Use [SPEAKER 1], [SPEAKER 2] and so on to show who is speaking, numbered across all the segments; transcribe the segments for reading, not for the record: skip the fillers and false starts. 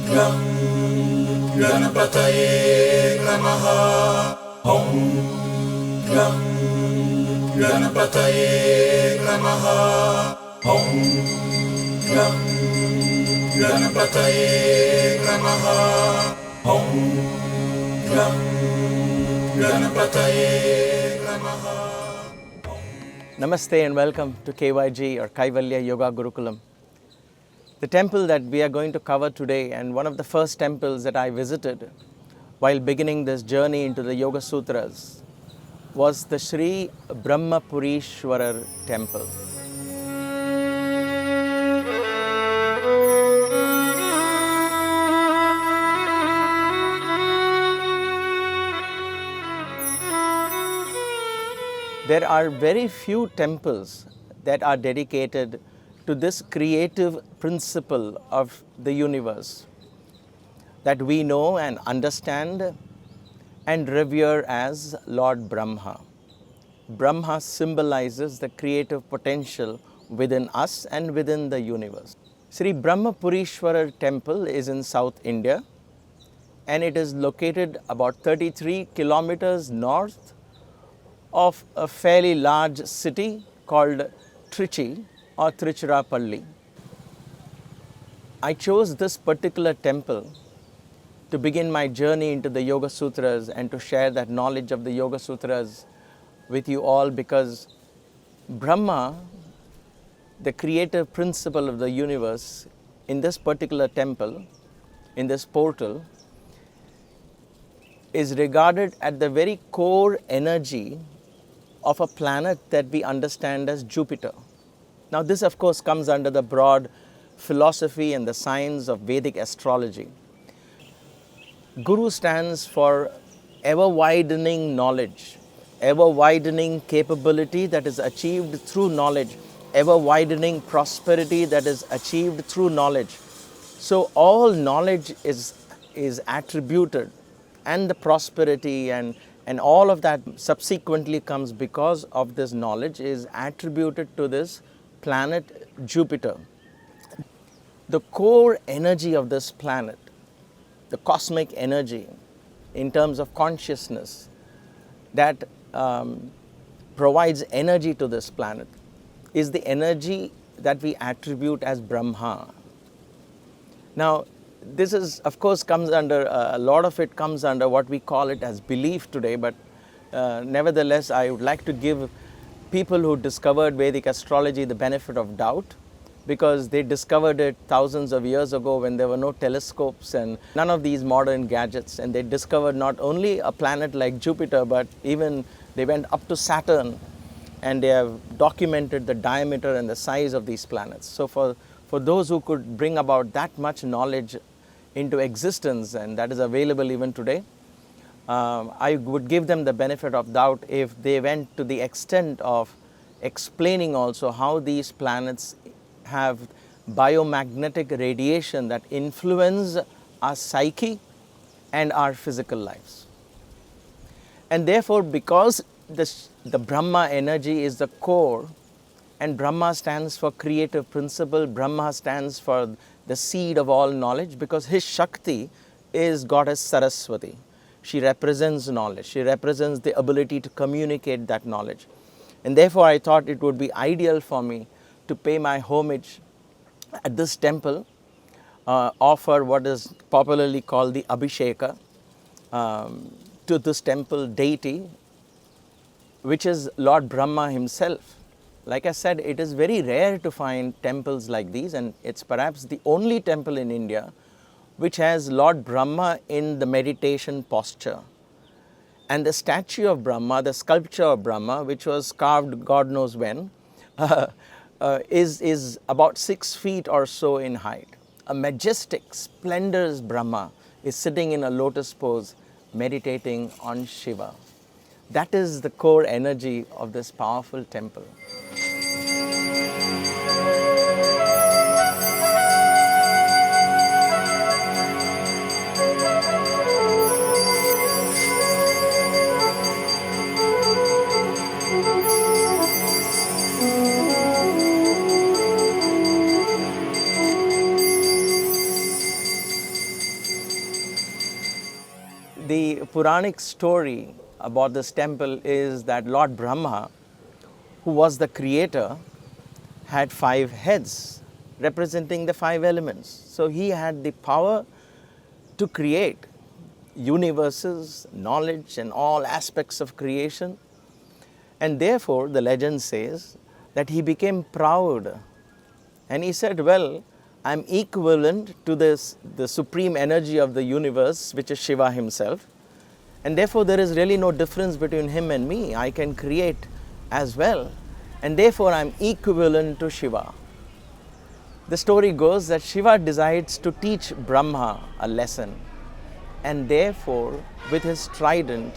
[SPEAKER 1] Gam Ganapataye Namaha. Om Gam Ganapataye Namaha. Om Gam Ganapataye Namaha. Om Gam Ganapataye Namaha.
[SPEAKER 2] Namaste and welcome to KYG or Kaivalya Yoga Gurukulam. The temple that we are going to cover today, and one of the first temples that I visited while beginning this journey into the Yoga Sutras, was the Sri Brahmapureeshwarar Temple. There are very few temples that are dedicated to this creative principle of the universe that we know and understand and revere as Lord Brahma. Brahma symbolizes the creative potential within us and within the universe. Sri Brahmapureeshwarar Temple is in South India, and it is located about 33 kilometers north of a fairly large city called Trichy or Tiruchirappalli. I chose this particular temple to begin my journey into the Yoga Sutras and to share that knowledge of the Yoga Sutras with you all, because Brahma, the creative principle of the universe, in this particular temple, in this portal, is regarded at the very core energy of a planet that we understand as Jupiter. Now this of course comes under the broad philosophy and the science of Vedic astrology. Guru stands for ever-widening knowledge, ever-widening capability that is achieved through knowledge, ever-widening prosperity that is achieved through knowledge. So all knowledge is attributed, and the prosperity and all of that subsequently comes because of this knowledge is attributed to this planet Jupiter. The core energy of this planet, the cosmic energy in terms of consciousness that provides energy to this planet, is the energy that we attribute as Brahma. Now, this is, of course, comes under, a lot of it comes under what we call it as belief today, but nevertheless, I would like to give people who discovered Vedic astrology the benefit of doubt, because they discovered it thousands of years ago when there were no telescopes and none of these modern gadgets, and they discovered not only a planet like Jupiter, but even they went up to Saturn and they have documented the diameter and the size of these planets. So for those who could bring about that much knowledge into existence, and that is available even today, I would give them the benefit of doubt if they went to the extent of explaining also how these planets have biomagnetic radiation that influence our psyche and our physical lives. And therefore, because the Brahma energy is the core, and Brahma stands for creative principle, Brahma stands for the seed of all knowledge, because his Shakti is Goddess Saraswati. She represents knowledge. She represents the ability to communicate that knowledge. And therefore, I thought it would be ideal for me to pay my homage at this temple, offer what is popularly called the Abhisheka to this temple deity, which is Lord Brahma himself. Like I said, it is very rare to find temples like these, and it's perhaps the only temple in India which has Lord Brahma in the meditation posture. And the statue of Brahma, the sculpture of Brahma, which was carved God knows when, is about 6 feet or so in height. A majestic, splendorous Brahma is sitting in a lotus pose, meditating on Shiva. That is the core energy of this powerful temple. The Puranic story about this temple is that Lord Brahma, who was the creator, had 5 heads representing the 5 elements. So he had the power to create universes, knowledge, and all aspects of creation. And therefore, the legend says that he became proud and he said, well, I'm equivalent to the supreme energy of the universe, which is Shiva himself. And therefore, there is really no difference between him and me. I can create as well. And therefore, I'm equivalent to Shiva. The story goes that Shiva decides to teach Brahma a lesson. And therefore, with his trident,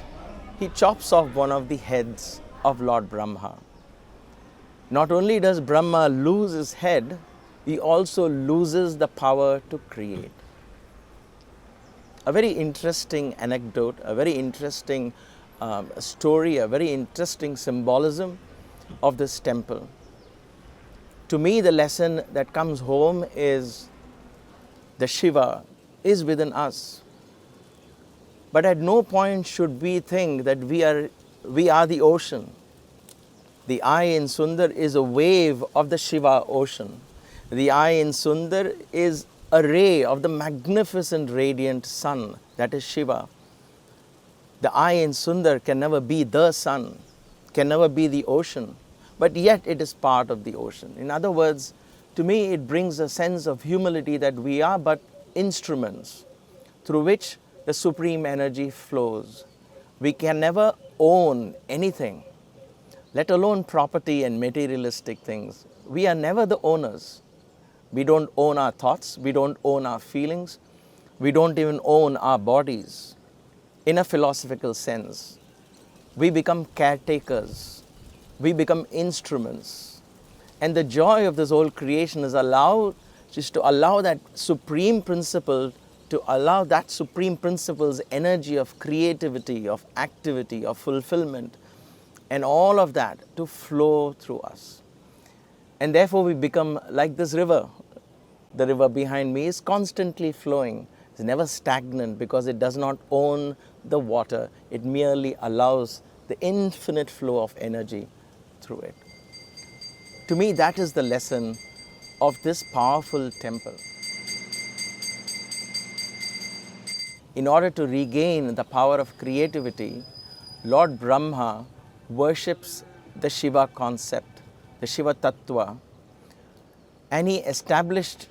[SPEAKER 2] he chops off one of the heads of Lord Brahma. Not only does Brahma lose his head, he also loses the power to create. A very interesting anecdote, a very interesting story, a very interesting symbolism of this temple. To me, the lesson that comes home is the Shiva is within us. But at no point should we think that we are the ocean. The eye in Sunder is a wave of the Shiva ocean. The eye in Sunder is a ray of the magnificent radiant sun, that is Shiva. The eye in Sunder can never be the sun, can never be the ocean, but yet it is part of the ocean. In other words, to me it brings a sense of humility that we are but instruments through which the supreme energy flows. We can never own anything, let alone property and materialistic things. We are never the owners. We don't own our thoughts, we don't own our feelings, we don't even own our bodies. In a philosophical sense, we become caretakers, we become instruments. And the joy of this whole creation is to allow that supreme principle, to allow that supreme principle's energy of creativity, of activity, of fulfillment, and all of that to flow through us. And therefore we become like this river. The river behind me is constantly flowing. It's never stagnant because it does not own the water. It merely allows the infinite flow of energy through it. To me, that is the lesson of this powerful temple. In order to regain the power of creativity, Lord Brahma worships the Shiva concept, the Shiva Tattva, and he established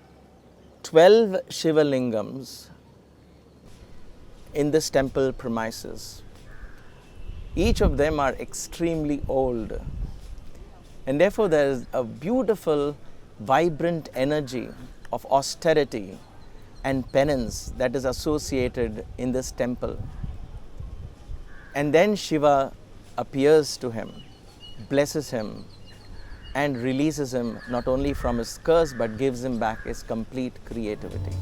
[SPEAKER 2] 12 Shiva Lingams in this temple premises. Each of them are extremely old, and therefore there is a beautiful, vibrant energy of austerity and penance that is associated in this temple. And then Shiva appears to him, blesses him, and releases him not only from his curse but gives him back his complete creativity.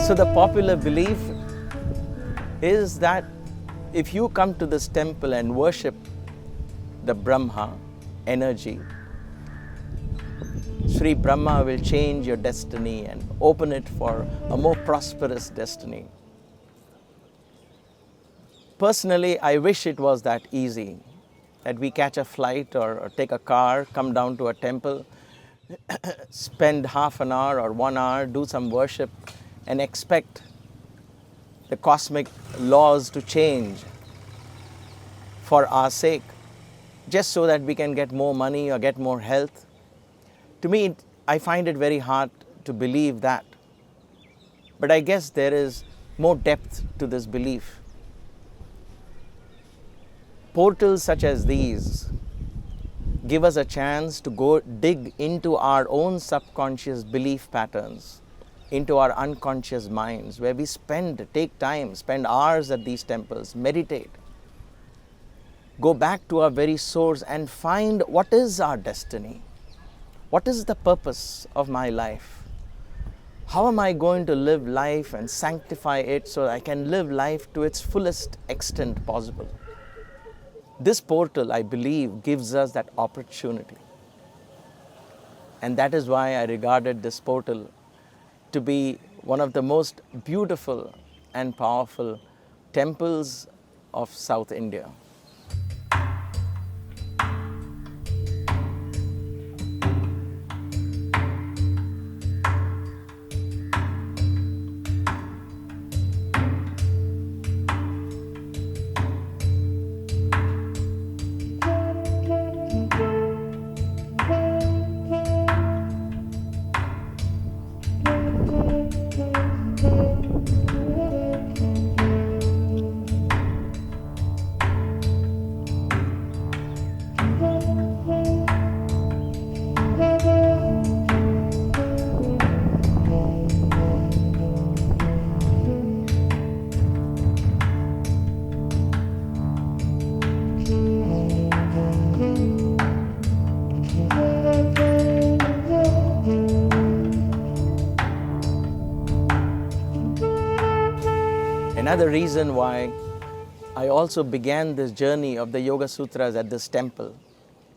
[SPEAKER 2] So the popular belief is that if you come to this temple and worship the Brahma energy, Sri Brahma will change your destiny and open it for a more prosperous destiny. Personally, I wish it was that easy, that we catch a flight or take a car, come down to a temple, spend half an hour or 1 hour, do some worship, and expect the cosmic laws to change for our sake, just so that we can get more money or get more health. To me, I find it very hard to believe that. But I guess there is more depth to this belief. Portals such as these give us a chance to go dig into our own subconscious belief patterns, into our unconscious minds, where we take time, spend hours at these temples, meditate, go back to our very source and find what is our destiny. What is the purpose of my life? How am I going to live life and sanctify it so I can live life to its fullest extent possible? This portal, I believe, gives us that opportunity. And that is why I regarded this portal to be one of the most beautiful and powerful temples of South India. Another reason why I also began this journey of the Yoga Sutras at this temple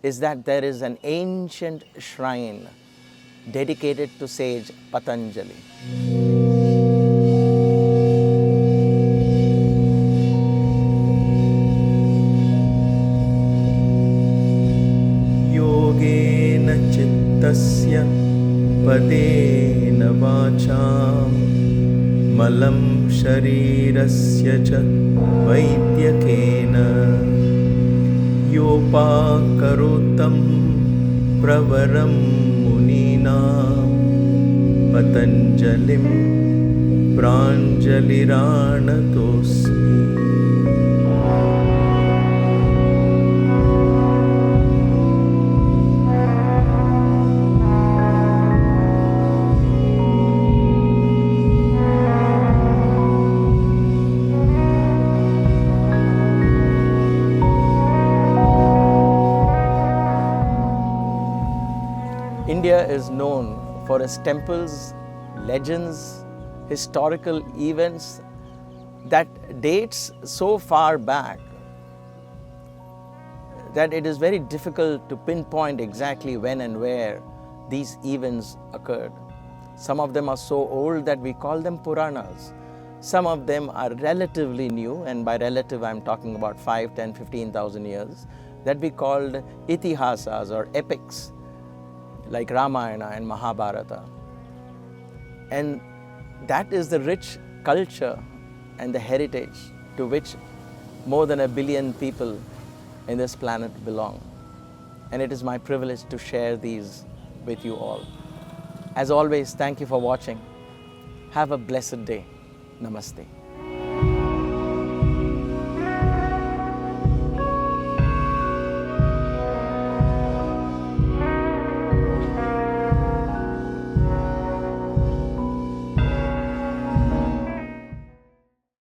[SPEAKER 2] is that there is an ancient shrine dedicated to sage Patanjali. Yogena chittasya padena vacham malam sharirasya cha vaidyakena yopakarotam pravaram muninam patanjalim pranjaliranatosmi. India is known for its temples, legends, historical events that dates so far back that it is very difficult to pinpoint exactly when and where these events occurred. Some of them are so old that we call them Puranas. Some of them are relatively new, and by relative I'm talking about 5, 10, 15,000 years, that we called Itihasas or epics, like Ramayana and Mahabharata. And that is the rich culture and the heritage to which more than 1 billion people in this planet belong. And it is my privilege to share these with you all. As always, thank you for watching. Have a blessed day. Namaste.